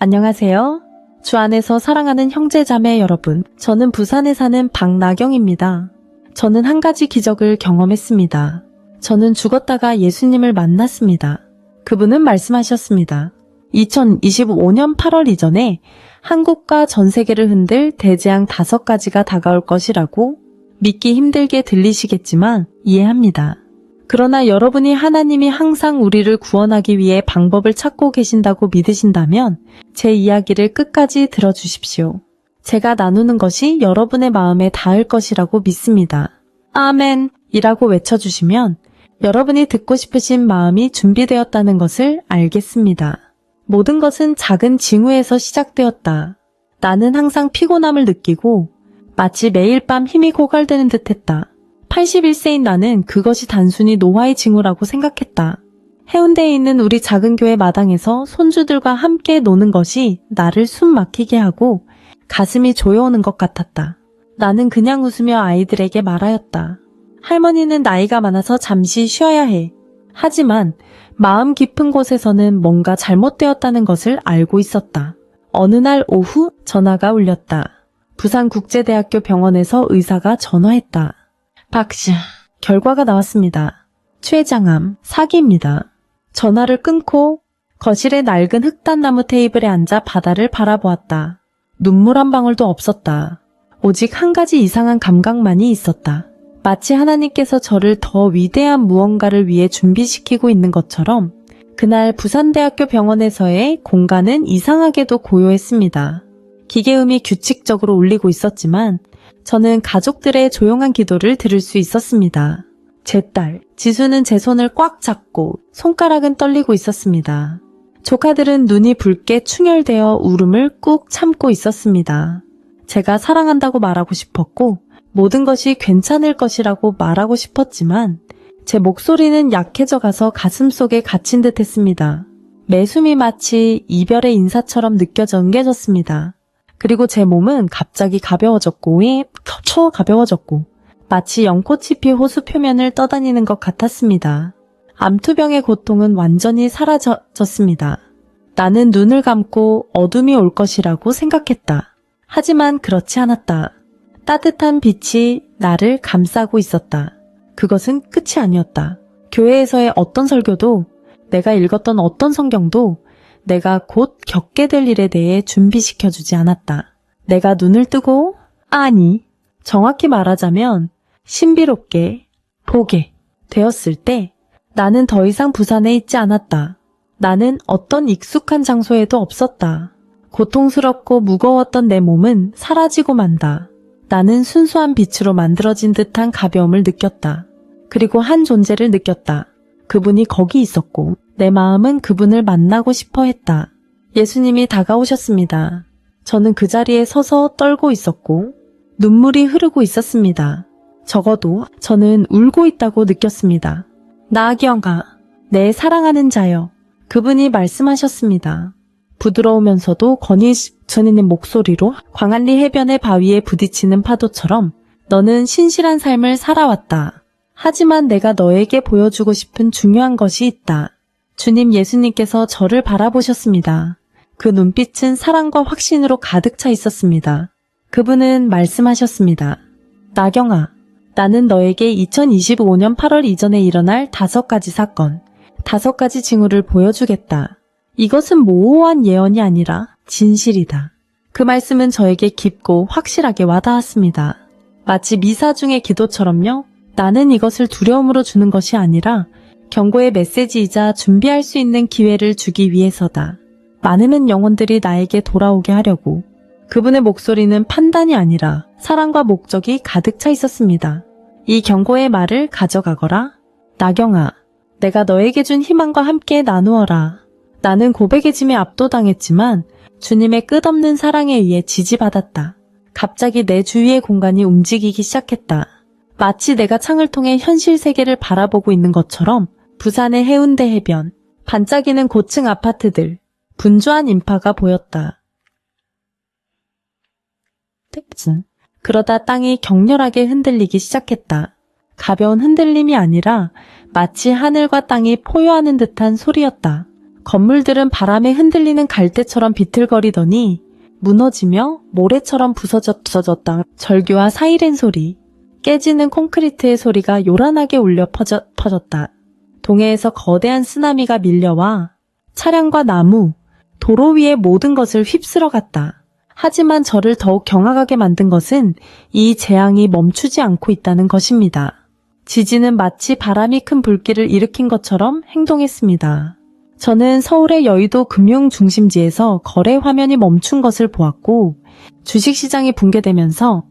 안녕하세요. 주 안에서 사랑하는 형제자매 여러분, 저는 부산에 사는 박나경입니다. 저는 한 가지 기적을 경험했습니다. 저는 죽었다가 예수님을 만났습니다. 그분은 말씀하셨습니다. 2025년 8월 이전에 한국과 전 세계를 흔들 대재앙 5가지가 다가올 것이라고 믿기 힘들게 들리시겠지만 이해합니다. 그러나 여러분이 하나님이 항상 우리를 구원하기 위해 방법을 찾고 계신다고 믿으신다면 제 이야기를 끝까지 들어주십시오. 제가 나누는 것이 여러분의 마음에 닿을 것이라고 믿습니다. 아멘! 이라고 외쳐주시면 여러분이 듣고 싶으신 마음이 준비되었다는 것을 알겠습니다. 모든 것은 작은 징후에서 시작되었다. 나는 항상 피곤함을 느끼고 마치 매일 밤 힘이 고갈되는 듯했다. 81세인 나는 그것이 단순히 노화의 징후라고 생각했다. 해운대에 있는 우리 작은 교회 마당에서 손주들과 함께 노는 것이 나를 숨 막히게 하고 가슴이 조여오는 것 같았다. 나는 그냥 웃으며 아이들에게 말하였다. 할머니는 나이가 많아서 잠시 쉬어야 해. 하지만 마음 깊은 곳에서는 뭔가 잘못되었다는 것을 알고 있었다. 어느 날 오후 전화가 울렸다. 부산국제대학교 병원에서 의사가 전화했다. 박씨, 결과가 나왔습니다. 췌장암, 사기입니다. 전화를 끊고 거실의 낡은 흑단나무 테이블에 앉아 바다를 바라보았다. 눈물 한 방울도 없었다. 오직 한 가지 이상한 감각만이 있었다. 마치 하나님께서 저를 더 위대한 무언가를 위해 준비시키고 있는 것처럼 그날 부산대학교 병원에서의 공간은 이상하게도 고요했습니다. 기계음이 규칙적으로 울리고 있었지만 저는 가족들의 조용한 기도를 들을 수 있었습니다. 제 딸, 지수는 제 손을 꽉 잡고 손가락은 떨리고 있었습니다. 조카들은 눈이 붉게 충혈되어 울음을 꾹 참고 있었습니다. 제가 사랑한다고 말하고 싶었고 모든 것이 괜찮을 것이라고 말하고 싶었지만 제 목소리는 약해져 가서 가슴속에 갇힌 듯 했습니다. 매 숨이 마치 이별의 인사처럼 느껴져 응겨졌습니다. 그리고 제 몸은 갑자기 가벼워졌고 가벼워졌고 마치 연꽃잎이 호수 표면을 떠다니는 것 같았습니다. 암투병의 고통은 완전히 사라졌습니다. 나는 눈을 감고 어둠이 올 것이라고 생각했다. 하지만 그렇지 않았다. 따뜻한 빛이 나를 감싸고 있었다. 그것은 끝이 아니었다. 교회에서의 어떤 설교도, 내가 읽었던 어떤 성경도 내가 곧 겪게 될 일에 대해 준비시켜주지 않았다. 내가 눈을 뜨고, 아니, 정확히 말하자면 신비롭게 보게 되었을 때 나는 더 이상 부산에 있지 않았다. 나는 어떤 익숙한 장소에도 없었다. 고통스럽고 무거웠던 내 몸은 사라지고 만다. 나는 순수한 빛으로 만들어진 듯한 가벼움을 느꼈다. 그리고 한 존재를 느꼈다. 그분이 거기 있었고 내 마음은 그분을 만나고 싶어 했다. 예수님이 다가오셨습니다. 저는 그 자리에 서서 떨고 있었고 눈물이 흐르고 있었습니다. 적어도 저는 울고 있다고 느꼈습니다. 나경아, 내 사랑하는 자여. 그분이 말씀하셨습니다. 부드러우면서도 권위 전있는 목소리로 광안리 해변의 바위에 부딪히는 파도처럼 너는 신실한 삶을 살아왔다. 하지만 내가 너에게 보여주고 싶은 중요한 것이 있다. 주님 예수님께서 저를 바라보셨습니다. 그 눈빛은 사랑과 확신으로 가득 차 있었습니다. 그분은 말씀하셨습니다. 나경아, 나는 너에게 2025년 8월 이전에 일어날 5가지 사건, 5가지 징후를 보여주겠다. 이것은 모호한 예언이 아니라 진실이다. 그 말씀은 저에게 깊고 확실하게 와닿았습니다. 마치 미사 중의 기도처럼요. 나는 이것을 두려움으로 주는 것이 아니라 경고의 메시지이자 준비할 수 있는 기회를 주기 위해서다. 많은 영혼들이 나에게 돌아오게 하려고. 그분의 목소리는 판단이 아니라 사랑과 목적이 가득 차 있었습니다. 이 경고의 말을 가져가거라. 나경아, 내가 너에게 준 희망과 함께 나누어라. 나는 고백의 짐에 압도당했지만 주님의 끝없는 사랑에 의해 지지받았다. 갑자기 내 주위의 공간이 움직이기 시작했다. 마치 내가 창을 통해 현실 세계를 바라보고 있는 것처럼 부산의 해운대 해변, 반짝이는 고층 아파트들, 분주한 인파가 보였다. 그러다 땅이 격렬하게 흔들리기 시작했다. 가벼운 흔들림이 아니라 마치 하늘과 땅이 포효하는 듯한 소리였다. 건물들은 바람에 흔들리는 갈대처럼 비틀거리더니 무너지며 모래처럼 부서졌다. 절규와 사이렌 소리, 깨지는 콘크리트의 소리가 요란하게 울려 퍼졌다. 동해에서 거대한 쓰나미가 밀려와 차량과 나무, 도로 위의 모든 것을 휩쓸어 갔다. 하지만 저를 더욱 경악하게 만든 것은 이 재앙이 멈추지 않고 있다는 것입니다. 지진은 마치 바람이 큰 불길을 일으킨 것처럼 행동했습니다. 저는 서울의 여의도 금융중심지에서 거래 화면이 멈춘 것을 보았고, 주식시장이 붕괴되면서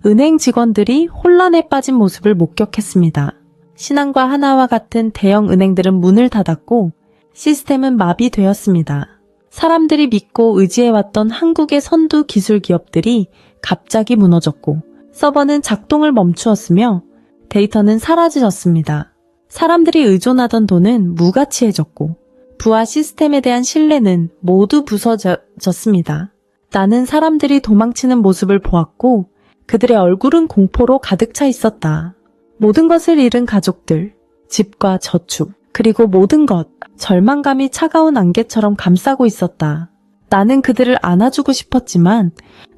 은행 직원들이 혼란에 빠진 모습을 목격했습니다. 신한과 하나와 같은 대형 은행들은 문을 닫았고 시스템은 마비되었습니다. 사람들이 믿고 의지해왔던 한국의 선두 기술 기업들이 갑자기 무너졌고 서버는 작동을 멈추었으며 데이터는 사라졌습니다. 사람들이 의존하던 돈은 무가치해졌고 부하 시스템에 대한 신뢰는 모두 부서졌습니다. 나는 사람들이 도망치는 모습을 보았고 그들의 얼굴은 공포로 가득 차 있었다. 모든 것을 잃은 가족들, 집과 저축, 그리고 모든 것, 절망감이 차가운 안개처럼 감싸고 있었다. 나는 그들을 안아주고 싶었지만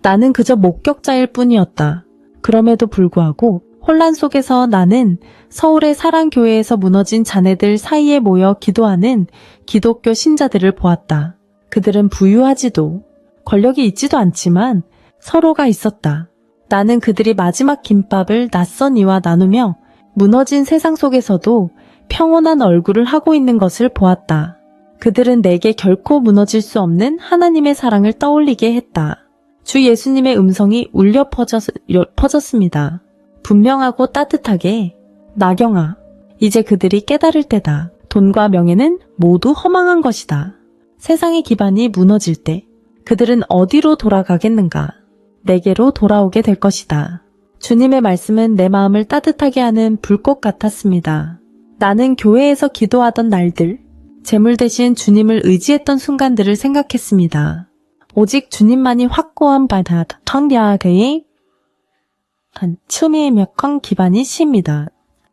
나는 그저 목격자일 뿐이었다. 그럼에도 불구하고 혼란 속에서 나는 서울의 사랑교회에서 무너진 자네들 사이에 모여 기도하는 기독교 신자들을 보았다. 그들은 부유하지도 권력이 있지도 않지만 서로가 있었다. 나는 그들이 마지막 김밥을 낯선 이와 나누며 무너진 세상 속에서도 평온한 얼굴을 하고 있는 것을 보았다. 그들은 내게 결코 무너질 수 없는 하나님의 사랑을 떠올리게 했다. 주 예수님의 음성이 울려 퍼졌습니다. 분명하고 따뜻하게, 나경아, 이제 그들이 깨달을 때다. 돈과 명예는 모두 허망한 것이다. 세상의 기반이 무너질 때 그들은 어디로 돌아가겠는가? 내게로 돌아오게 될 것이다. 주님의 말씀은 내 마음을 따뜻하게 하는 불꽃 같았습니다. 나는 교회에서 기도하던 날들, 재물 대신 주님을 의지했던 순간들을 생각했습니다. 오직 주님만이 확고한 바다, 텅야의 춤의 몇컨 기반이 시입니다.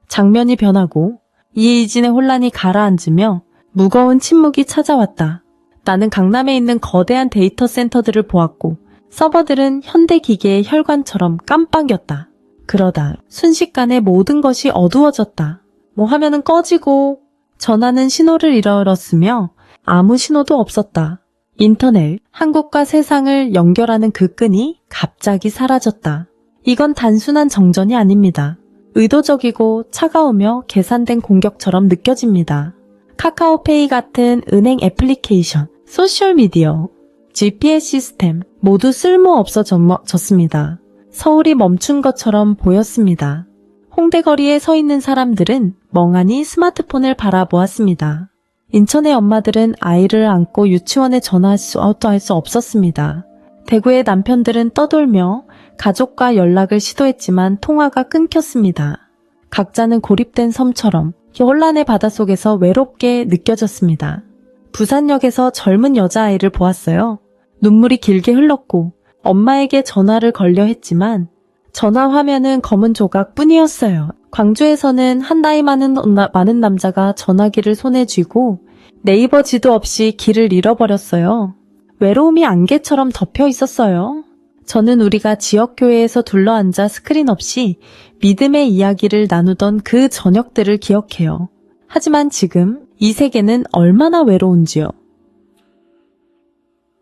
장면이 변하고 이진의 혼란이 가라앉으며 무거운 침묵이 찾아왔다. 나는 강남에 있는 거대한 데이터 센터들을 보았고 서버들은 현대 기계의 혈관처럼 깜빡였다. 그러다 순식간에 모든 것이 어두워졌다. 화면은 꺼지고 전화는 신호를 잃었으며 아무 신호도 없었다. 인터넷, 한국과 세상을 연결하는 그 끈이 갑자기 사라졌다. 이건 단순한 정전이 아닙니다. 의도적이고 차가우며 계산된 공격처럼 느껴집니다. 카카오페이 같은 은행 애플리케이션, 소셜미디어, GPS 시스템 모두 쓸모없어졌습니다. 서울이 멈춘 것처럼 보였습니다. 홍대 거리에 서 있는 사람들은 멍하니 스마트폰을 바라보았습니다. 인천의 엄마들은 아이를 안고 유치원에 전화할 수 없었습니다. 대구의 남편들은 떠돌며 가족과 연락을 시도했지만 통화가 끊겼습니다. 각자는 고립된 섬처럼 혼란의 바닷속에서 외롭게 느껴졌습니다. 부산역에서 젊은 여자아이를 보았어요. 눈물이 길게 흘렀고 엄마에게 전화를 걸려 했지만 전화 화면은 검은 조각뿐이었어요. 광주에서는 한 나이 많은 남자가 전화기를 손에 쥐고 네이버 지도 없이 길을 잃어버렸어요. 외로움이 안개처럼 덮여 있었어요. 저는 우리가 지역교회에서 둘러앉아 스크린 없이 믿음의 이야기를 나누던 그 저녁들을 기억해요. 하지만 지금 이 세계는 얼마나 외로운지요.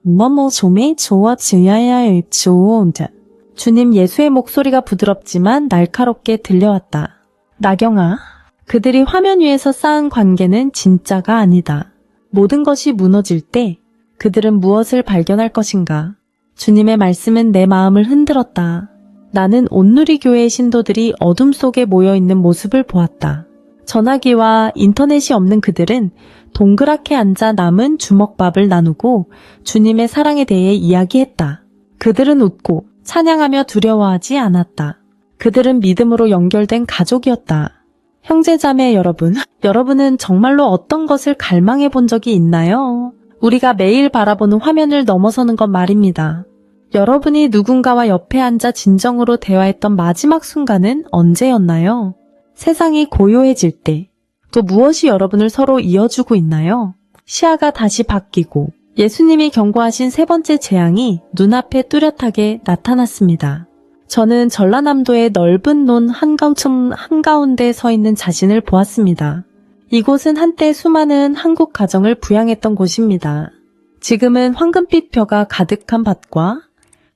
뭐뭐 좀이 좋아져야 할 좋은데. 주님 예수의 목소리가 부드럽지만 날카롭게 들려왔다. 나경아, 그들이 화면 위에서 쌓은 관계는 진짜가 아니다. 모든 것이 무너질 때 그들은 무엇을 발견할 것인가? 주님의 말씀은 내 마음을 흔들었다. 나는 온누리교회의 신도들이 어둠 속에 모여있는 모습을 보았다. 전화기와 인터넷이 없는 그들은 동그랗게 앉아 남은 주먹밥을 나누고 주님의 사랑에 대해 이야기했다. 그들은 웃고 찬양하며 두려워하지 않았다. 그들은 믿음으로 연결된 가족이었다. 형제자매 여러분, 여러분은 정말로 어떤 것을 갈망해 본 적이 있나요? 우리가 매일 바라보는 화면을 넘어서는 것 말입니다. 여러분이 누군가와 옆에 앉아 진정으로 대화했던 마지막 순간은 언제였나요? 세상이 고요해질 때, 또 무엇이 여러분을 서로 이어주고 있나요? 시야가 다시 바뀌고 예수님이 경고하신 세 번째 재앙이 눈앞에 뚜렷하게 나타났습니다. 저는 전라남도의 넓은 논 한가운데 서 있는 자신을 보았습니다. 이곳은 한때 수많은 한국 가정을 부양했던 곳입니다. 지금은 황금빛 벼가 가득한 밭과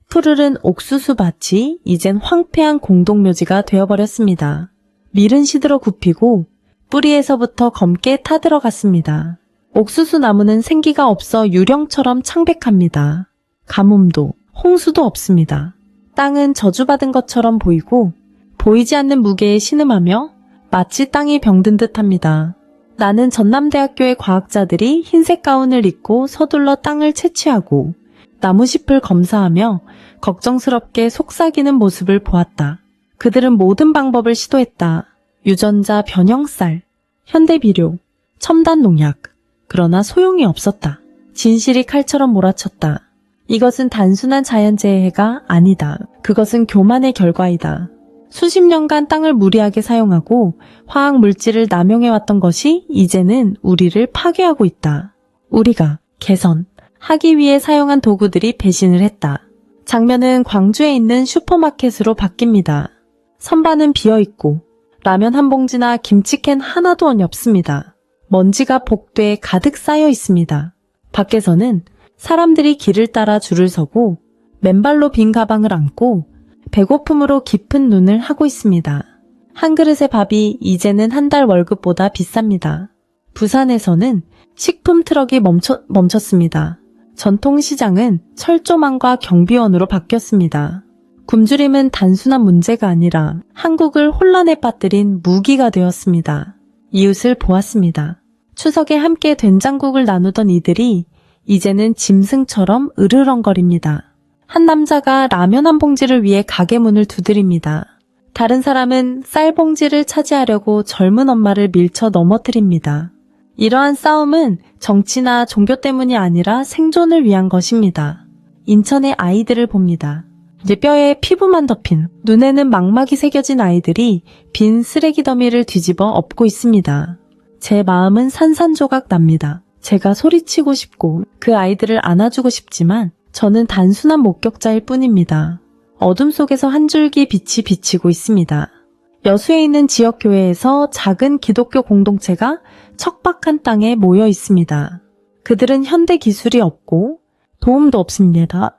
푸르른 옥수수 밭이 이젠 황폐한 공동묘지가 되어버렸습니다. 밀은 시들어 굽히고 뿌리에서부터 검게 타들어갔습니다. 옥수수 나무는 생기가 없어 유령처럼 창백합니다. 가뭄도 홍수도 없습니다. 땅은 저주받은 것처럼 보이고 보이지 않는 무게에 신음하며 마치 땅이 병든 듯합니다. 나는 전남대학교의 과학자들이 흰색 가운을 입고 서둘러 땅을 채취하고 나무잎을 검사하며 걱정스럽게 속삭이는 모습을 보았다. 그들은 모든 방법을 시도했다. 유전자 변형쌀, 현대비료, 첨단 농약. 그러나 소용이 없었다. 진실이 칼처럼 몰아쳤다. 이것은 단순한 자연재해가 아니다. 그것은 교만의 결과이다. 수십 년간 땅을 무리하게 사용하고 화학 물질을 남용해왔던 것이 이제는 우리를 파괴하고 있다. 우리가 개선하기 위해 사용한 도구들이 배신을 했다. 장면은 광주에 있는 슈퍼마켓으로 바뀝니다. 선반은 비어있고 라면 한 봉지나 김치캔 하나도 없습니다. 먼지가 복도에 가득 쌓여 있습니다. 밖에서는 사람들이 길을 따라 줄을 서고 맨발로 빈 가방을 안고 배고픔으로 깊은 눈을 하고 있습니다. 한 그릇의 밥이 이제는 한 달 월급보다 비쌉니다. 부산에서는 식품 트럭이 멈췄습니다. 전통시장은 철조망과 경비원으로 바뀌었습니다. 굶주림은 단순한 문제가 아니라 한국을 혼란에 빠뜨린 무기가 되었습니다. 이웃을 보았습니다. 추석에 함께 된장국을 나누던 이들이 이제는 짐승처럼 으르렁거립니다. 한 남자가 라면 한 봉지를 위해 가게 문을 두드립니다. 다른 사람은 쌀 봉지를 차지하려고 젊은 엄마를 밀쳐 넘어뜨립니다. 이러한 싸움은 정치나 종교 때문이 아니라 생존을 위한 것입니다. 인천의 아이들을 봅니다. 이제 뼈에 피부만 덮인, 눈에는 망막이 새겨진 아이들이 빈 쓰레기 더미를 뒤집어 엎고 있습니다. 제 마음은 산산조각 납니다. 제가 소리치고 싶고 그 아이들을 안아주고 싶지만 저는 단순한 목격자일 뿐입니다. 어둠 속에서 한 줄기 빛이 비치고 있습니다. 여수에 있는 지역교회에서 작은 기독교 공동체가 척박한 땅에 모여 있습니다. 그들은 현대 기술이 없고 도움도 없습니다.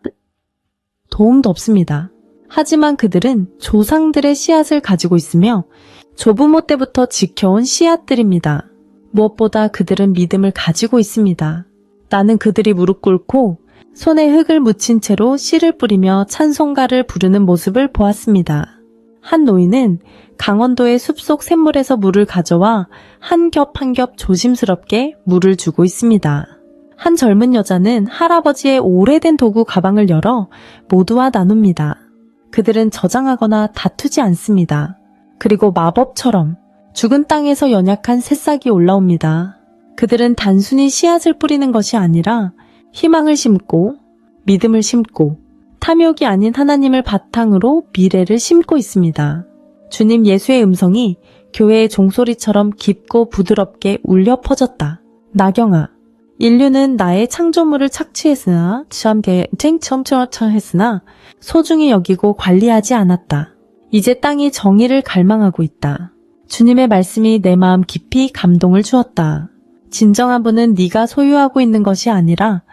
하지만 그들은 조상들의 씨앗을 가지고 있으며 조부모 때부터 지켜온 씨앗들입니다. 무엇보다 그들은 믿음을 가지고 있습니다. 나는 그들이 무릎 꿇고 손에 흙을 묻힌 채로 씨를 뿌리며 찬송가를 부르는 모습을 보았습니다. 한 노인은 강원도의 숲속 샘물에서 물을 가져와 한 겹 한 겹 조심스럽게 물을 주고 있습니다. 한 젊은 여자는 할아버지의 오래된 도구 가방을 열어 모두와 나눕니다. 그들은 저장하거나 다투지 않습니다. 그리고 마법처럼 죽은 땅에서 연약한 새싹이 올라옵니다. 그들은 단순히 씨앗을 뿌리는 것이 아니라 희망을 심고 믿음을 심고 탐욕이 아닌 하나님을 바탕으로 미래를 심고 있습니다. 주님 예수의 음성이 교회의 종소리처럼 깊고 부드럽게 울려 퍼졌다. 나경아, 인류는 나의 창조물을 착취했으나 소중히 여기고 관리하지 않았다. 이제 땅이 정의를 갈망하고 있다. 주님의 말씀이 내 마음 깊이 감동을 주었다. 진정한 분은 네가 소유하고 있는 것이 아니라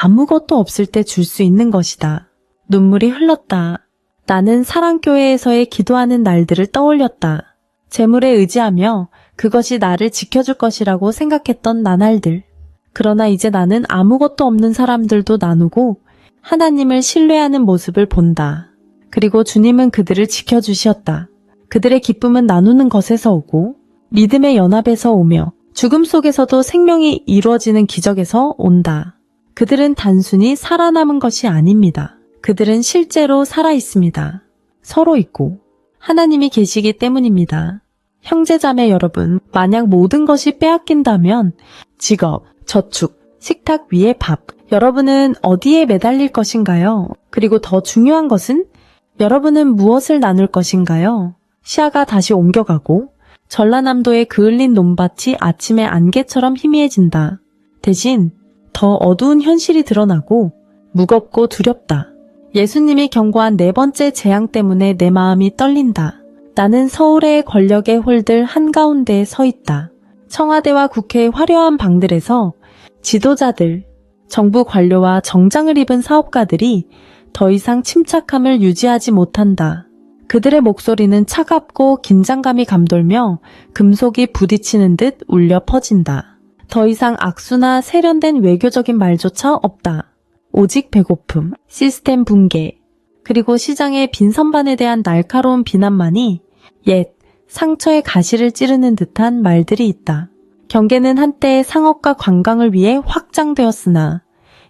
아무것도 없을 때 줄 수 있는 것이다. 눈물이 흘렀다. 나는 사랑교회에서의 기도하는 날들을 떠올렸다. 재물에 의지하며 그것이 나를 지켜줄 것이라고 생각했던 나날들. 그러나 이제 나는 아무것도 없는 사람들도 나누고 하나님을 신뢰하는 모습을 본다. 그리고 주님은 그들을 지켜주셨다. 그들의 기쁨은 나누는 것에서 오고 믿음의 연합에서 오며 죽음 속에서도 생명이 이루어지는 기적에서 온다. 그들은 단순히 살아남은 것이 아닙니다. 그들은 실제로 살아있습니다. 서로 있고 하나님이 계시기 때문입니다. 형제자매 여러분, 만약 모든 것이 빼앗긴다면 직업, 저축, 식탁 위에 밥, 여러분은 어디에 매달릴 것인가요? 그리고 더 중요한 것은 여러분은 무엇을 나눌 것인가요? 시야가 다시 옮겨가고 전라남도의 그을린 논밭이 아침의 안개처럼 희미해진다. 대신 더 어두운 현실이 드러나고 무겁고 두렵다. 예수님이 경고한 네 번째 재앙 때문에 내 마음이 떨린다. 나는 서울의 권력의 홀들 한가운데에 서 있다. 청와대와 국회의 화려한 방들에서 지도자들, 정부 관료와 정장을 입은 사업가들이 더 이상 침착함을 유지하지 못한다. 그들의 목소리는 차갑고 긴장감이 감돌며 금속이 부딪히는 듯 울려 퍼진다. 더 이상 악수나 세련된 외교적인 말조차 없다. 오직 배고픔, 시스템 붕괴, 그리고 시장의 빈 선반에 대한 날카로운 비난만이 옛 상처의 가시를 찌르는 듯한 말들이 있다. 경계는 한때 상업과 관광을 위해 확장되었으나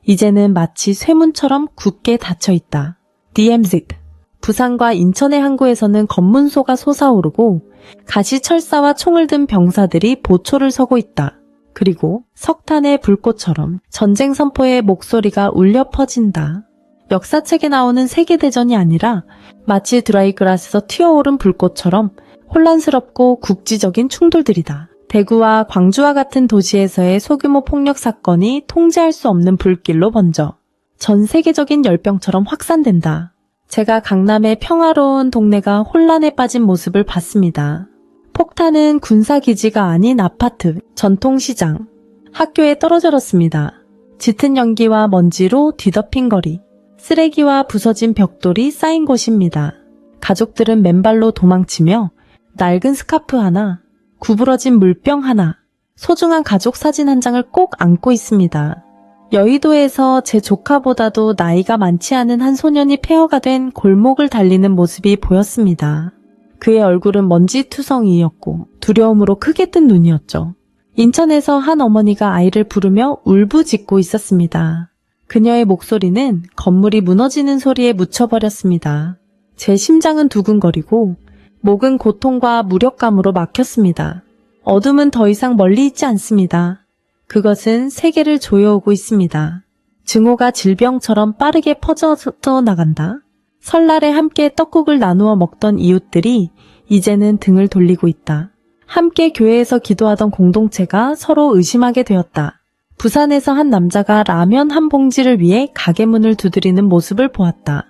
이제는 마치 쇠문처럼 굳게 닫혀있다. DMZ, 부산과 인천의 항구에서는 검문소가 솟아오르고 가시철사와 총을 든 병사들이 보초를 서고 있다. 그리고 석탄의 불꽃처럼 전쟁 선포의 목소리가 울려 퍼진다. 역사책에 나오는 세계대전이 아니라 마치 드라이글라스에서 튀어오른 불꽃처럼 혼란스럽고 국지적인 충돌들이다. 대구와 광주와 같은 도시에서의 소규모 폭력 사건이 통제할 수 없는 불길로 번져 전 세계적인 열병처럼 확산된다. 제가 강남의 평화로운 동네가 혼란에 빠진 모습을 봤습니다. 폭탄은 군사기지가 아닌 아파트, 전통시장, 학교에 떨어졌습니다. 짙은 연기와 먼지로 뒤덮인 거리, 쓰레기와 부서진 벽돌이 쌓인 곳입니다. 가족들은 맨발로 도망치며 낡은 스카프 하나, 구부러진 물병 하나, 소중한 가족 사진 한 장을 꼭 안고 있습니다. 여의도에서 제 조카보다도 나이가 많지 않은 한 소년이 폐허가 된 골목을 달리는 모습이 보였습니다. 그의 얼굴은 먼지투성이였고 두려움으로 크게 뜬 눈이었죠. 인천에서 한 어머니가 아이를 부르며 울부짖고 있었습니다. 그녀의 목소리는 건물이 무너지는 소리에 묻혀버렸습니다. 제 심장은 두근거리고 목은 고통과 무력감으로 막혔습니다. 어둠은 더 이상 멀리 있지 않습니다. 그것은 세계를 조여오고 있습니다. 증오가 질병처럼 빠르게 퍼져 나간다. 설날에 함께 떡국을 나누어 먹던 이웃들이 이제는 등을 돌리고 있다. 함께 교회에서 기도하던 공동체가 서로 의심하게 되었다. 부산에서 한 남자가 라면 한 봉지를 위해 가게 문을 두드리는 모습을 보았다.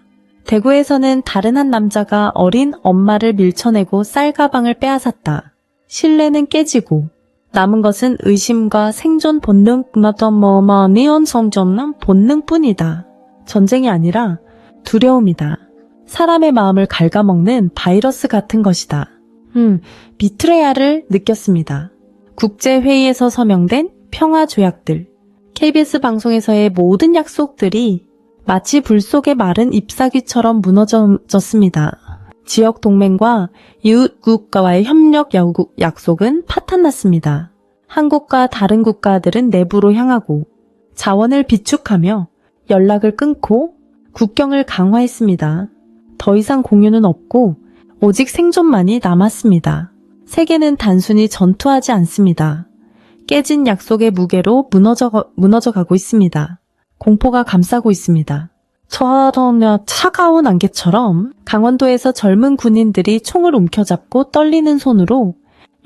대구에서는 다른 한 남자가 어린 엄마를 밀쳐내고 쌀 가방을 빼앗았다. 신뢰는 깨지고 남은 것은 의심과 생존 본능, 본능뿐이다. 전쟁이 아니라 두려움이다. 사람의 마음을 갉아먹는 바이러스 같은 것이다. 비트레야를 느꼈습니다. 국제회의에서 서명된 평화조약들, KBS 방송에서의 모든 약속들이 마치 불 속의 마른 잎사귀처럼 무너졌습니다. 지역 동맹과 이웃 국가와의 협력 약속은 파탄났습니다. 한국과 다른 국가들은 내부로 향하고 자원을 비축하며 연락을 끊고 국경을 강화했습니다. 더 이상 공유는 없고 오직 생존만이 남았습니다. 세계는 단순히 전투하지 않습니다. 깨진 약속의 무게로 무너져 가고 있습니다. 공포가 감싸고 있습니다. 차가운 안개처럼 강원도에서 젊은 군인들이 총을 움켜잡고 떨리는 손으로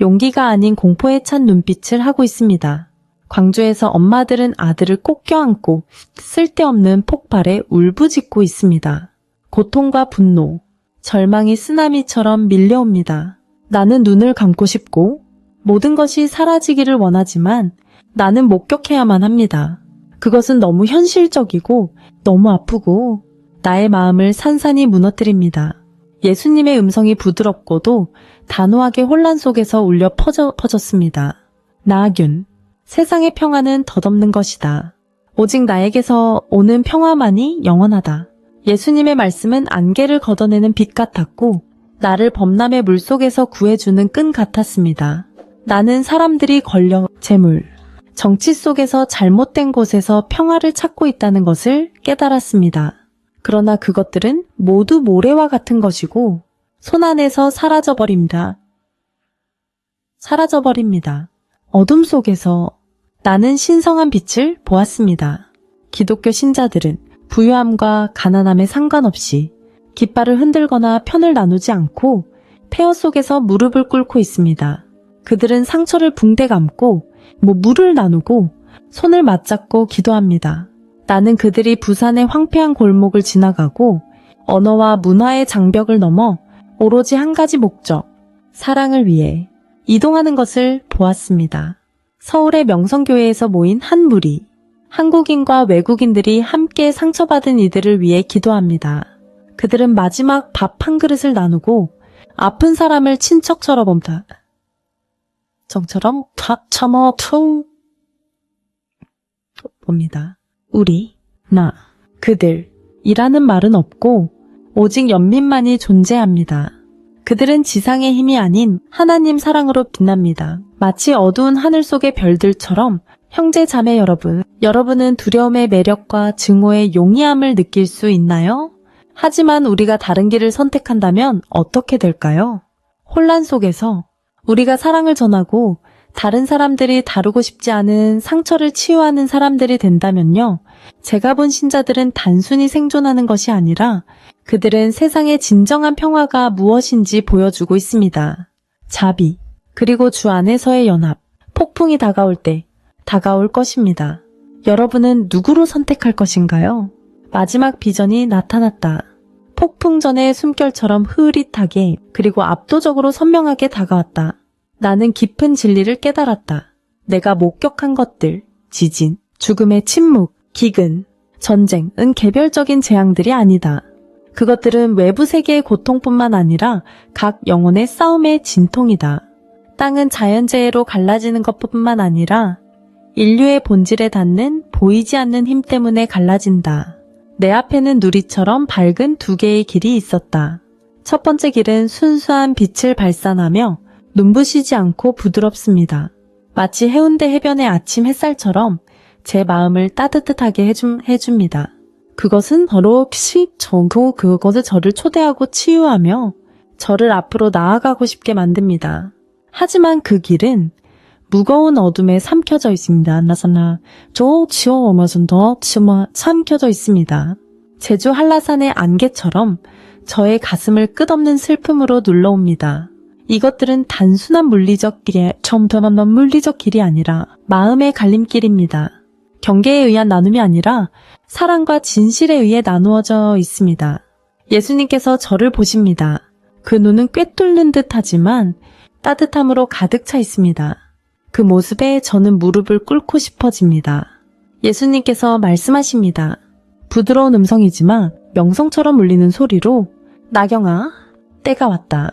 용기가 아닌 공포에 찬 눈빛을 하고 있습니다. 광주에서 엄마들은 아들을 꼭 껴안고 쓸데없는 폭발에 울부짖고 있습니다. 고통과 분노, 절망이 쓰나미처럼 밀려옵니다. 나는 눈을 감고 싶고 모든 것이 사라지기를 원하지만 나는 목격해야만 합니다. 그것은 너무 현실적이고 너무 아프고 나의 마음을 산산이 무너뜨립니다. 예수님의 음성이 부드럽고도 단호하게 혼란 속에서 울려 퍼졌습니다. 나아균, 세상의 평화는 덧없는 것이다. 오직 나에게서 오는 평화만이 영원하다. 예수님의 말씀은 안개를 걷어내는 빛 같았고 나를 범람의 물속에서 구해주는 끈 같았습니다. 나는 사람들이 권력, 재물, 정치 속에서 잘못된 곳에서 평화를 찾고 있다는 것을 깨달았습니다. 그러나 그것들은 모두 모래와 같은 것이고 손안에서 사라져버립니다. 어둠 속에서 나는 신성한 빛을 보았습니다. 기독교 신자들은 부유함과 가난함에 상관없이 깃발을 흔들거나 편을 나누지 않고 폐허 속에서 무릎을 꿇고 있습니다. 그들은 상처를 붕대 감고 물을 나누고 손을 맞잡고 기도합니다. 나는 그들이 부산의 황폐한 골목을 지나가고 언어와 문화의 장벽을 넘어 오로지 한 가지 목적, 사랑을 위해 이동하는 것을 보았습니다. 서울의 명성교회에서 모인 한 무리, 한국인과 외국인들이 함께 상처받은 이들을 위해 기도합니다. 그들은 마지막 밥 한 그릇을 나누고 아픈 사람을 친척처럼 봅니다. 정처럼 탁 참어 퉁 봅니다. 우리, 나, 그들이라는 말은 없고 오직 연민만이 존재합니다. 그들은 지상의 힘이 아닌 하나님 사랑으로 빛납니다. 마치 어두운 하늘 속의 별들처럼 형제 자매 여러분, 여러분은 두려움의 매력과 증오의 용이함을 느낄 수 있나요? 하지만 우리가 다른 길을 선택한다면 어떻게 될까요? 혼란 속에서 우리가 사랑을 전하고 다른 사람들이 다루고 싶지 않은 상처를 치유하는 사람들이 된다면요. 제가 본 신자들은 단순히 생존하는 것이 아니라 그들은 세상의 진정한 평화가 무엇인지 보여주고 있습니다. 자비, 그리고 주 안에서의 연합, 폭풍이 다가올 때 다가올 것입니다. 여러분은 누구로 선택할 것인가요? 마지막 비전이 나타났다. 폭풍 전의 숨결처럼 흐릿하게 그리고 압도적으로 선명하게 다가왔다. 나는 깊은 진리를 깨달았다. 내가 목격한 것들, 지진, 죽음의 침묵, 기근, 전쟁은 개별적인 재앙들이 아니다. 그것들은 외부 세계의 고통뿐만 아니라 각 영혼의 싸움의 진통이다. 땅은 자연재해로 갈라지는 것뿐만 아니라 인류의 본질에 닿는 보이지 않는 힘 때문에 갈라진다. 내 앞에는 누리처럼 밝은 두 개의 길이 있었다. 첫 번째 길은 순수한 빛을 발산하며 눈부시지 않고 부드럽습니다. 마치 해운대 해변의 아침 햇살처럼 제 마음을 따뜻하게 해줍니다. 그것은 바로 그것을 저를 초대하고 치유하며 저를 앞으로 나아가고 싶게 만듭니다. 하지만 그 길은 무거운 어둠에 삼켜져 있습니다. 나사나 저 치워오면서 더 삼켜져 있습니다. 제주 한라산의 안개처럼 저의 가슴을 끝없는 슬픔으로 눌러옵니다. 이것들은 단순한 물리적 길이 아니라 마음의 갈림길입니다. 경계에 의한 나눔이 아니라 사랑과 진실에 의해 나누어져 있습니다. 예수님께서 저를 보십니다. 그 눈은 꿰뚫는 듯 하지만 따뜻함으로 가득 차 있습니다. 그 모습에 저는 무릎을 꿇고 싶어집니다. 예수님께서 말씀하십니다. 부드러운 음성이지만 명성처럼 울리는 소리로 나경아, 때가 왔다.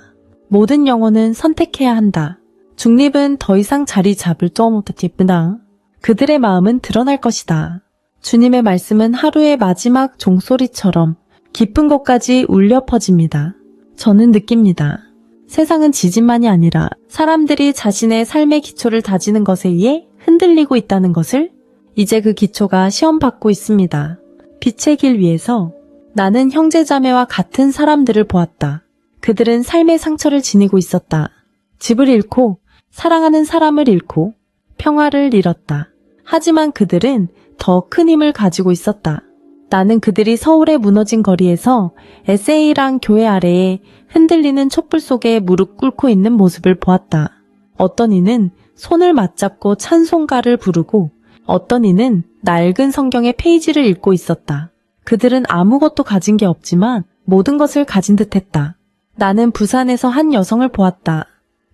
모든 영혼은 선택해야 한다. 중립은 더 이상 자리 잡을 수 없다. 그들의 마음은 드러날 것이다. 주님의 말씀은 하루의 마지막 종소리처럼 깊은 곳까지 울려 퍼집니다. 저는 느낍니다. 세상은 지진만이 아니라 사람들이 자신의 삶의 기초를 다지는 것에 의해 흔들리고 있다는 것을 이제 그 기초가 시험받고 있습니다. 빛의 길 위에서 나는 형제자매와 같은 사람들을 보았다. 그들은 삶의 상처를 지니고 있었다. 집을 잃고 사랑하는 사람을 잃고 평화를 잃었다. 하지만 그들은 더 큰 힘을 가지고 있었다. 나는 그들이 서울의 무너진 거리에서 SA랑 교회 아래에 흔들리는 촛불 속에 무릎 꿇고 있는 모습을 보았다. 어떤 이는 손을 맞잡고 찬송가를 부르고 어떤 이는 낡은 성경의 페이지를 읽고 있었다. 그들은 아무것도 가진 게 없지만 모든 것을 가진 듯했다. 나는 부산에서 한 여성을 보았다.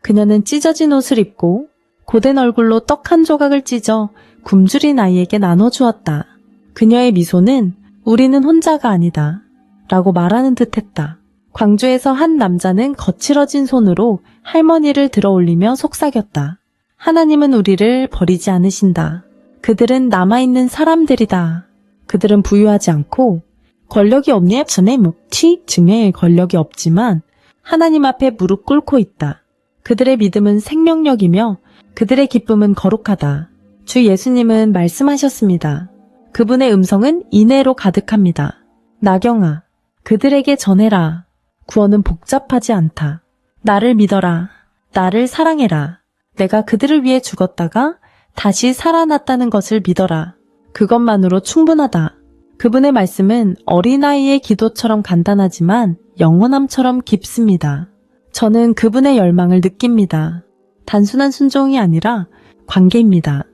그녀는 찢어진 옷을 입고 고된 얼굴로 떡 한 조각을 찢어 굶주린 아이에게 나눠주었다. 그녀의 미소는 우리는 혼자가 아니다 라고 말하는 듯했다. 광주에서 한 남자는 거칠어진 손으로 할머니를 들어 올리며 속삭였다. 하나님은 우리를 버리지 않으신다. 그들은 남아있는 사람들이다. 그들은 부유하지 않고 권력이 없네 증에 권력이 없지만 하나님 앞에 무릎 꿇고 있다. 그들의 믿음은 생명력이며 그들의 기쁨은 거룩하다. 주 예수님은 말씀하셨습니다. 그분의 음성은 인애로 가득합니다. 나경아, 그들에게 전해라. 구원은 복잡하지 않다. 나를 믿어라. 나를 사랑해라. 내가 그들을 위해 죽었다가 다시 살아났다는 것을 믿어라. 그것만으로 충분하다. 그분의 말씀은 어린아이의 기도처럼 간단하지만 영원함처럼 깊습니다. 저는 그분의 열망을 느낍니다. 단순한 순종이 아니라 관계입니다.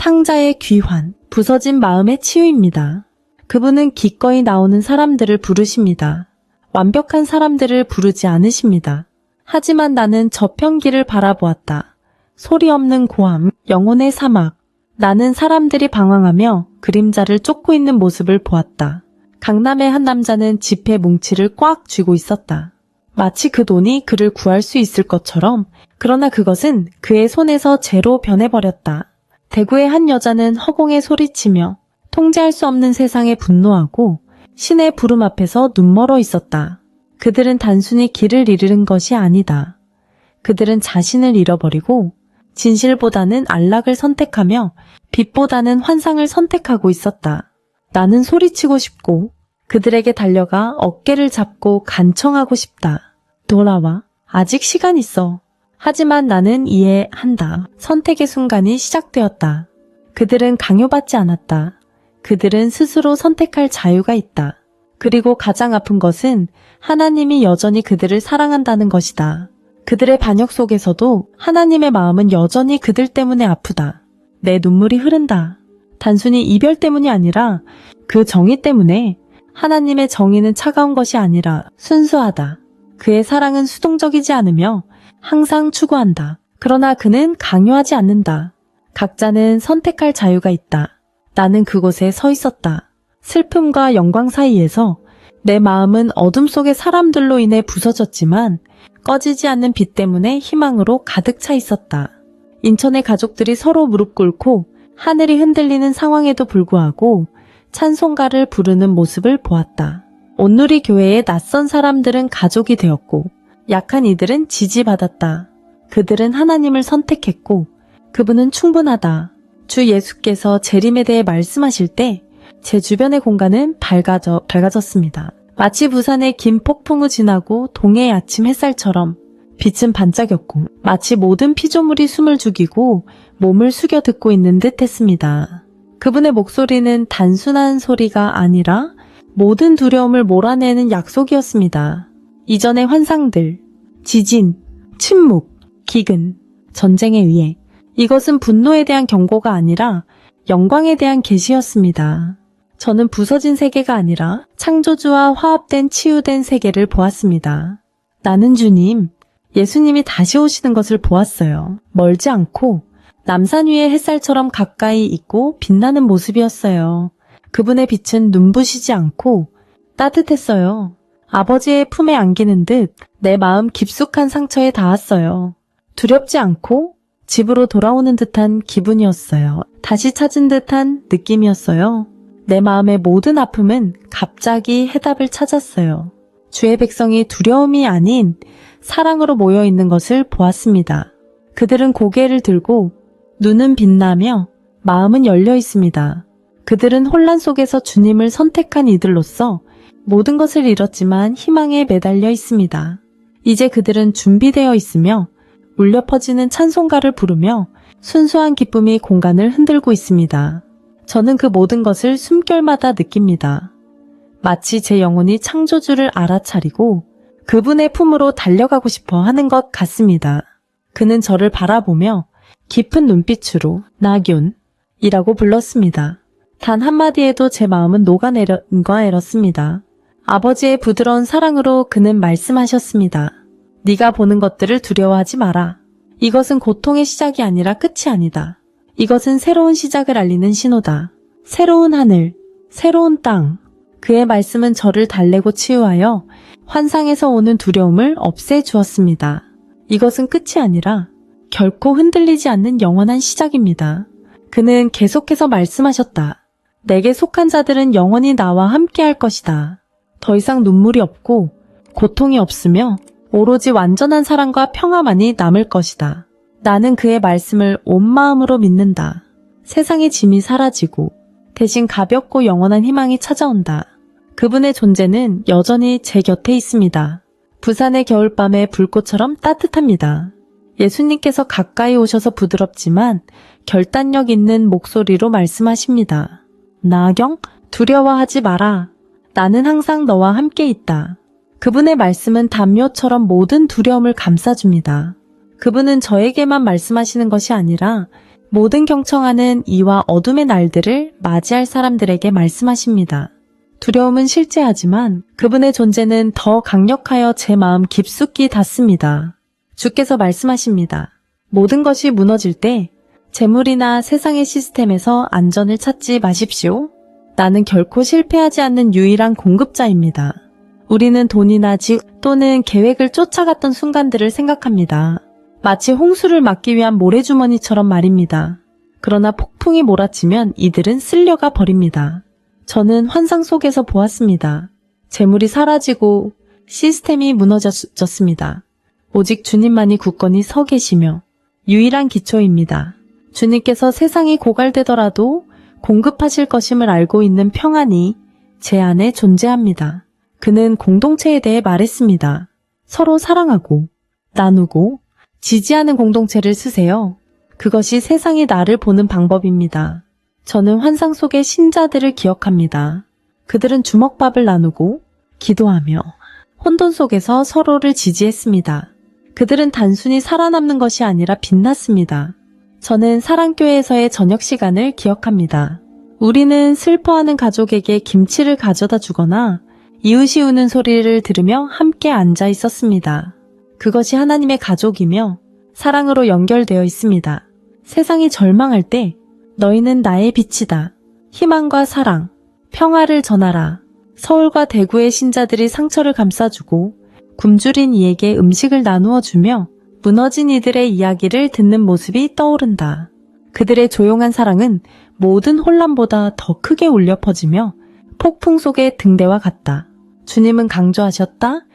탕자의 귀환, 부서진 마음의 치유입니다. 그분은 기꺼이 나오는 사람들을 부르십니다. 완벽한 사람들을 부르지 않으십니다. 하지만 나는 저편길을 바라보았다. 소리 없는 고함, 영혼의 사막. 나는 사람들이 방황하며 그림자를 쫓고 있는 모습을 보았다. 강남의 한 남자는 지폐 뭉치를 꽉 쥐고 있었다. 마치 그 돈이 그를 구할 수 있을 것처럼, 그러나 그것은 그의 손에서 재로 변해버렸다. 대구의 한 여자는 허공에 소리치며 통제할 수 없는 세상에 분노하고 신의 부름 앞에서 눈멀어 있었다. 그들은 단순히 길을 잃은 것이 아니다. 그들은 자신을 잃어버리고 진실보다는 안락을 선택하며 빛보다는 환상을 선택하고 있었다. 나는 소리치고 싶고 그들에게 달려가 어깨를 잡고 간청하고 싶다. 돌아와. 아직 시간 있어. 하지만 나는 이해한다. 선택의 순간이 시작되었다. 그들은 강요받지 않았다. 그들은 스스로 선택할 자유가 있다. 그리고 가장 아픈 것은 하나님이 여전히 그들을 사랑한다는 것이다. 그들의 반역 속에서도 하나님의 마음은 여전히 그들 때문에 아프다. 내 눈물이 흐른다. 단순히 이별 때문이 아니라 그 정의 때문에. 하나님의 정의는 차가운 것이 아니라 순수하다. 그의 사랑은 수동적이지 않으며 항상 추구한다. 그러나 그는 강요하지 않는다. 각자는 선택할 자유가 있다. 나는 그곳에 서 있었다. 슬픔과 영광 사이에서 내 마음은 어둠 속의 사람들로 인해 부서졌지만 꺼지지 않는 빛 때문에 희망으로 가득 차 있었다. 인천의 가족들이 서로 무릎 꿇고 하늘이 흔들리는 상황에도 불구하고 찬송가를 부르는 모습을 보았다. 온누리 교회의 낯선 사람들은 가족이 되었고 약한 이들은 지지받았다. 그들은 하나님을 선택했고 그분은 충분하다. 주 예수께서 재림에 대해 말씀하실 때 제 주변의 공간은 밝아졌습니다. 마치 부산의 긴 폭풍우 지나고 동해의 아침 햇살처럼 빛은 반짝였고 마치 모든 피조물이 숨을 죽이고 몸을 숙여 듣고 있는 듯 했습니다. 그분의 목소리는 단순한 소리가 아니라 모든 두려움을 몰아내는 약속이었습니다. 이전의 환상들, 지진, 침묵, 기근, 전쟁에 의해 이것은 분노에 대한 경고가 아니라 영광에 대한 계시였습니다. 저는 부서진 세계가 아니라 창조주와 화합된 치유된 세계를 보았습니다. 나는 주님, 예수님이 다시 오시는 것을 보았어요. 멀지 않고 남산 위의 햇살처럼 가까이 있고 빛나는 모습이었어요. 그분의 빛은 눈부시지 않고 따뜻했어요. 아버지의 품에 안기는 듯 내 마음 깊숙한 상처에 닿았어요. 두렵지 않고 집으로 돌아오는 듯한 기분이었어요. 다시 찾은 듯한 느낌이었어요. 내 마음의 모든 아픔은 갑자기 해답을 찾았어요. 주의 백성이 두려움이 아닌 사랑으로 모여 있는 것을 보았습니다. 그들은 고개를 들고 눈은 빛나며 마음은 열려 있습니다. 그들은 혼란 속에서 주님을 선택한 이들로서 모든 것을 잃었지만 희망에 매달려 있습니다. 이제 그들은 준비되어 있으며 울려 퍼지는 찬송가를 부르며 순수한 기쁨이 공간을 흔들고 있습니다. 저는 그 모든 것을 숨결마다 느낍니다. 마치 제 영혼이 창조주를 알아차리고 그분의 품으로 달려가고 싶어 하는 것 같습니다. 그는 저를 바라보며 깊은 눈빛으로 나균이라고 불렀습니다. 단 한마디에도 제 마음은 녹아내렸습니다. 아버지의 부드러운 사랑으로 그는 말씀하셨습니다. 네가 보는 것들을 두려워하지 마라. 이것은 고통의 시작이 아니라 끝이 아니다. 이것은 새로운 시작을 알리는 신호다. 새로운 하늘, 새로운 땅. 그의 말씀은 저를 달래고 치유하여 환상에서 오는 두려움을 없애주었습니다. 이것은 끝이 아니라 결코 흔들리지 않는 영원한 시작입니다. 그는 계속해서 말씀하셨다. 내게 속한 자들은 영원히 나와 함께할 것이다. 더 이상 눈물이 없고 고통이 없으며 오로지 완전한 사랑과 평화만이 남을 것이다. 나는 그의 말씀을 온 마음으로 믿는다. 세상의 짐이 사라지고 대신 가볍고 영원한 희망이 찾아온다. 그분의 존재는 여전히 제 곁에 있습니다. 부산의 겨울밤의 불꽃처럼 따뜻합니다. 예수님께서 가까이 오셔서 부드럽지만 결단력 있는 목소리로 말씀하십니다. 나경, 두려워하지 마라. 나는 항상 너와 함께 있다. 그분의 말씀은 담요처럼 모든 두려움을 감싸줍니다. 그분은 저에게만 말씀하시는 것이 아니라 모든 경청하는 이와 어둠의 날들을 맞이할 사람들에게 말씀하십니다. 두려움은 실제하지만 그분의 존재는 더 강력하여 제 마음 깊숙이 닿습니다. 주께서 말씀하십니다. 모든 것이 무너질 때 재물이나 세상의 시스템에서 안전을 찾지 마십시오. 나는 결코 실패하지 않는 유일한 공급자입니다. 우리는 돈이나 집 또는 계획을 쫓아갔던 순간들을 생각합니다. 마치 홍수를 막기 위한 모래주머니처럼 말입니다. 그러나 폭풍이 몰아치면 이들은 쓸려가 버립니다. 저는 환상 속에서 보았습니다. 재물이 사라지고 시스템이 무너졌습니다. 오직 주님만이 굳건히 서 계시며 유일한 기초입니다. 주님께서 세상이 고갈되더라도 공급하실 것임을 알고 있는 평안이 제 안에 존재합니다. 그는 공동체에 대해 말했습니다. 서로 사랑하고 나누고 지지하는 공동체를 쓰세요. 그것이 세상이 나를 보는 방법입니다. 저는 환상 속의 신자들을 기억합니다. 그들은 주먹밥을 나누고 기도하며 혼돈 속에서 서로를 지지했습니다. 그들은 단순히 살아남는 것이 아니라 빛났습니다. 저는 사랑교회에서의 저녁 시간을 기억합니다. 우리는 슬퍼하는 가족에게 김치를 가져다 주거나 이웃이 우는 소리를 들으며 함께 앉아 있었습니다. 그것이 하나님의 가족이며 사랑으로 연결되어 있습니다. 세상이 절망할 때 너희는 나의 빛이다. 희망과 사랑, 평화를 전하라. 서울과 대구의 신자들이 상처를 감싸주고 굶주린 이에게 음식을 나누어 주며 무너진 이들의 이야기를 듣는 모습이 떠오른다. 그들의 조용한 사랑은 모든 혼란보다 더 크게 울려 퍼지며 폭풍 속의 등대와 같다. 주님은 강조하셨다.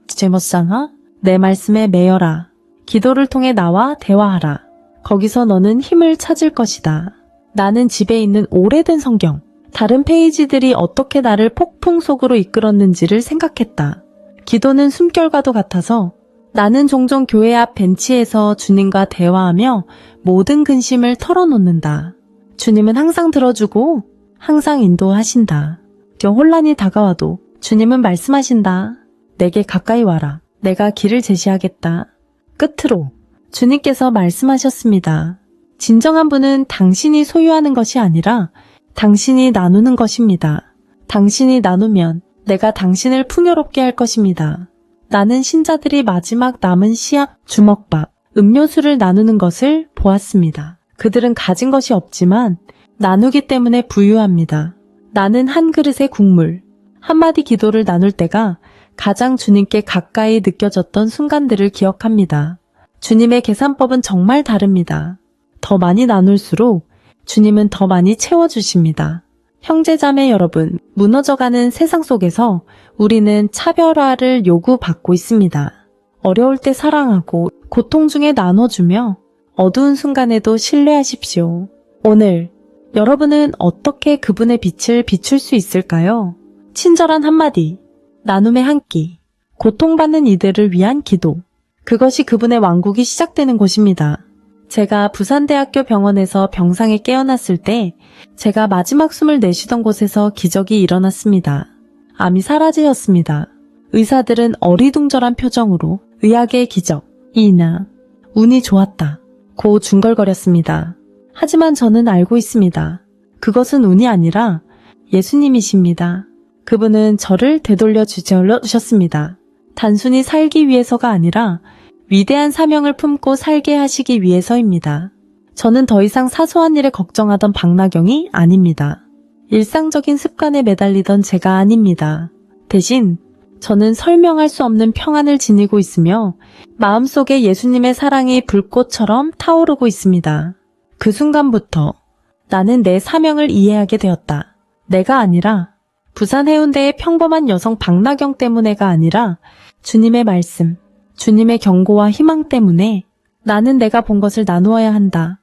제못상아 내 말씀에 매여라. 기도를 통해 나와 대화하라. 거기서 너는 힘을 찾을 것이다. 나는 집에 있는 오래된 성경, 다른 페이지들이 어떻게 나를 폭풍 속으로 이끌었는지를 생각했다. 기도는 숨결과도 같아서 나는 종종 교회 앞 벤치에서 주님과 대화하며 모든 근심을 털어놓는다. 주님은 항상 들어주고 항상 인도하신다. 혼란이 다가와도 주님은 말씀하신다. 내게 가까이 와라. 내가 길을 제시하겠다. 끝으로 주님께서 말씀하셨습니다. 진정한 분은 당신이 소유하는 것이 아니라 당신이 나누는 것입니다. 당신이 나누면 내가 당신을 풍요롭게 할 것입니다. 나는 신자들이 마지막 남은 씨앗, 주먹밥, 음료수를 나누는 것을 보았습니다. 그들은 가진 것이 없지만 나누기 때문에 부유합니다. 나는 한 그릇의 국물, 한마디 기도를 나눌 때가 가장 주님께 가까이 느껴졌던 순간들을 기억합니다. 주님의 계산법은 정말 다릅니다. 더 많이 나눌수록 주님은 더 많이 채워주십니다. 형제자매 여러분, 무너져가는 세상 속에서 우리는 차별화를 요구받고 있습니다. 어려울 때 사랑하고 고통 중에 나눠주며 어두운 순간에도 신뢰하십시오. 오늘 여러분은 어떻게 그분의 빛을 비출 수 있을까요? 친절한 한마디, 나눔의 한 끼, 고통받는 이들을 위한 기도. 그것이 그분의 왕국이 시작되는 곳입니다. 제가 부산대학교 병원에서 병상에 깨어났을 때 제가 마지막 숨을 내쉬던 곳에서 기적이 일어났습니다. 암이 사라지었습니다. 의사들은 어리둥절한 표정으로 의학의 기적이나 운이 좋았다 고 중걸거렸습니다. 하지만 저는 알고 있습니다. 그것은 운이 아니라 예수님이십니다. 그분은 저를 되돌려 주셨습니다. 단순히 살기 위해서가 아니라 위대한 사명을 품고 살게 하시기 위해서입니다. 저는 더 이상 사소한 일에 걱정하던 박나경이 아닙니다. 일상적인 습관에 매달리던 제가 아닙니다. 대신 저는 설명할 수 없는 평안을 지니고 있으며 마음속에 예수님의 사랑이 불꽃처럼 타오르고 있습니다. 그 순간부터 나는 내 사명을 이해하게 되었다. 내가 아니라 부산 해운대의 평범한 여성 박나경 때문에가 아니라 주님의 말씀, 주님의 경고와 희망 때문에 나는 내가 본 것을 나누어야 한다.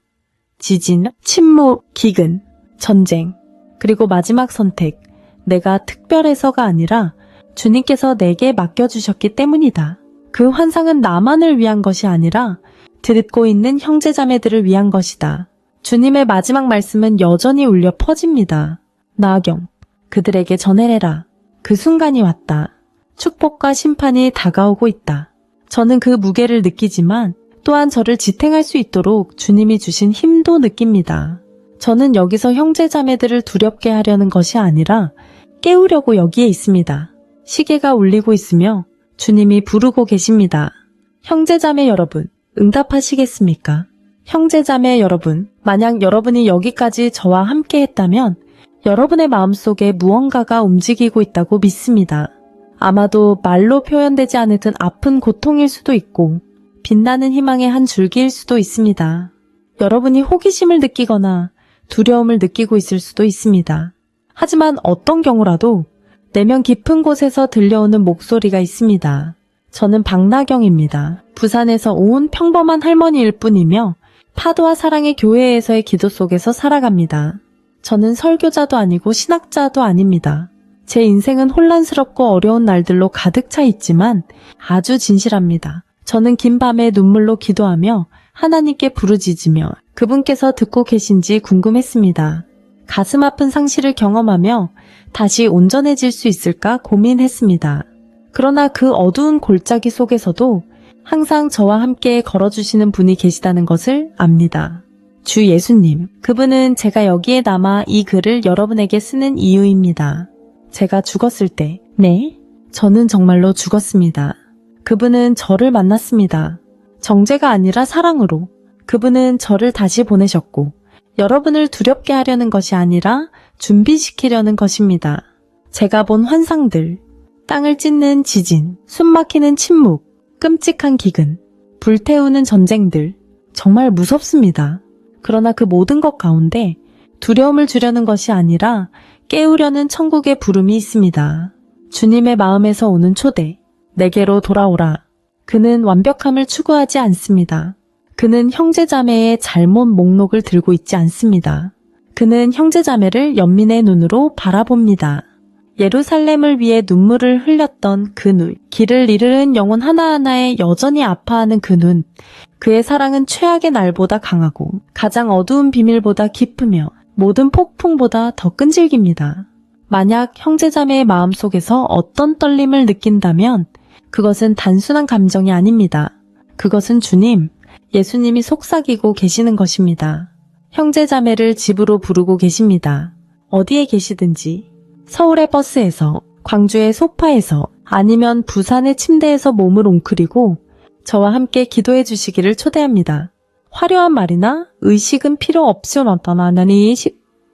지진, 침묵, 기근, 전쟁, 그리고 마지막 선택, 내가 특별해서가 아니라 주님께서 내게 맡겨주셨기 때문이다. 그 환상은 나만을 위한 것이 아니라 듣고 있는 형제자매들을 위한 것이다. 주님의 마지막 말씀은 여전히 울려 퍼집니다. 나경, 그들에게 전해내라. 그 순간이 왔다. 축복과 심판이 다가오고 있다. 저는 그 무게를 느끼지만 또한 저를 지탱할 수 있도록 주님이 주신 힘도 느낍니다. 저는 여기서 형제자매들을 두렵게 하려는 것이 아니라 깨우려고 여기에 있습니다. 시계가 울리고 있으며 주님이 부르고 계십니다. 형제자매 여러분, 응답하시겠습니까? 형제자매 여러분, 만약 여러분이 여기까지 저와 함께 했다면 여러분의 마음속에 무언가가 움직이고 있다고 믿습니다. 아마도 말로 표현되지 않을 듯 아픈 고통일 수도 있고 빛나는 희망의 한 줄기일 수도 있습니다. 여러분이 호기심을 느끼거나 두려움을 느끼고 있을 수도 있습니다. 하지만 어떤 경우라도 내면 깊은 곳에서 들려오는 목소리가 있습니다. 저는 박나경입니다. 부산에서 온 평범한 할머니일 뿐이며 파도와 사랑의 교회에서의 기도 속에서 살아갑니다. 저는 설교자도 아니고 신학자도 아닙니다. 제 인생은 혼란스럽고 어려운 날들로 가득 차 있지만 아주 진실합니다. 저는 긴 밤에 눈물로 기도하며 하나님께 부르짖으며 그분께서 듣고 계신지 궁금했습니다. 가슴 아픈 상실을 경험하며 다시 온전해질 수 있을까 고민했습니다. 그러나 그 어두운 골짜기 속에서도 항상 저와 함께 걸어주시는 분이 계시다는 것을 압니다. 주 예수님, 그분은 제가 여기에 남아 이 글을 여러분에게 쓰는 이유입니다. 제가 죽었을 때, 네, 저는 정말로 죽었습니다. 그분은 저를 만났습니다. 정죄가 아니라 사랑으로. 그분은 저를 다시 보내셨고 여러분을 두렵게 하려는 것이 아니라 준비시키려는 것입니다. 제가 본 환상들, 땅을 찢는 지진, 숨막히는 침묵, 끔찍한 기근, 불태우는 전쟁들, 정말 무섭습니다. 그러나 그 모든 것 가운데 두려움을 주려는 것이 아니라 깨우려는 천국의 부름이 있습니다. 주님의 마음에서 오는 초대, 내게로 돌아오라. 그는 완벽함을 추구하지 않습니다. 그는 형제자매의 잘못 목록을 들고 있지 않습니다. 그는 형제자매를 연민의 눈으로 바라봅니다. 예루살렘을 위해 눈물을 흘렸던 그 눈, 길을 잃은 영혼 하나하나에 여전히 아파하는 그 눈, 그의 사랑은 최악의 날보다 강하고 가장 어두운 비밀보다 깊으며 모든 폭풍보다 더 끈질깁니다. 만약 형제자매의 마음속에서 어떤 떨림을 느낀다면 그것은 단순한 감정이 아닙니다. 그것은 주님, 예수님이 속삭이고 계시는 것입니다. 형제자매를 집으로 부르고 계십니다. 어디에 계시든지, 서울의 버스에서, 광주의 소파에서, 아니면 부산의 침대에서 몸을 웅크리고 저와 함께 기도해 주시기를 초대합니다. 화려한 말이나 의식은 필요 없으니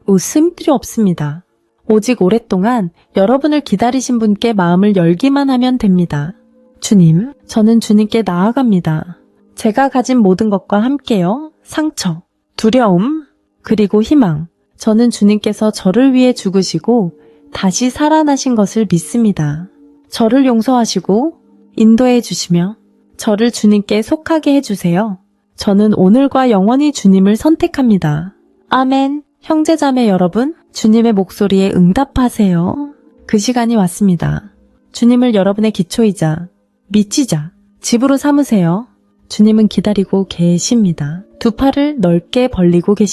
웃음 필요 없습니다. 오직 오랫동안 여러분을 기다리신 분께 마음을 열기만 하면 됩니다. 주님, 저는 주님께 나아갑니다. 제가 가진 모든 것과 함께요. 상처, 두려움, 그리고 희망. 저는 주님께서 저를 위해 죽으시고 다시 살아나신 것을 믿습니다. 저를 용서하시고 인도해 주시며 저를 주님께 속하게 해주세요. 저는 오늘과 영원히 주님을 선택합니다. 아멘. 형제자매 여러분, 주님의 목소리에 응답하세요. 그 시간이 왔습니다. 주님을 여러분의 기초이자 미치자 집으로 삼으세요. 주님은 기다리고 계십니다. 두 팔을 넓게 벌리고 계십니다.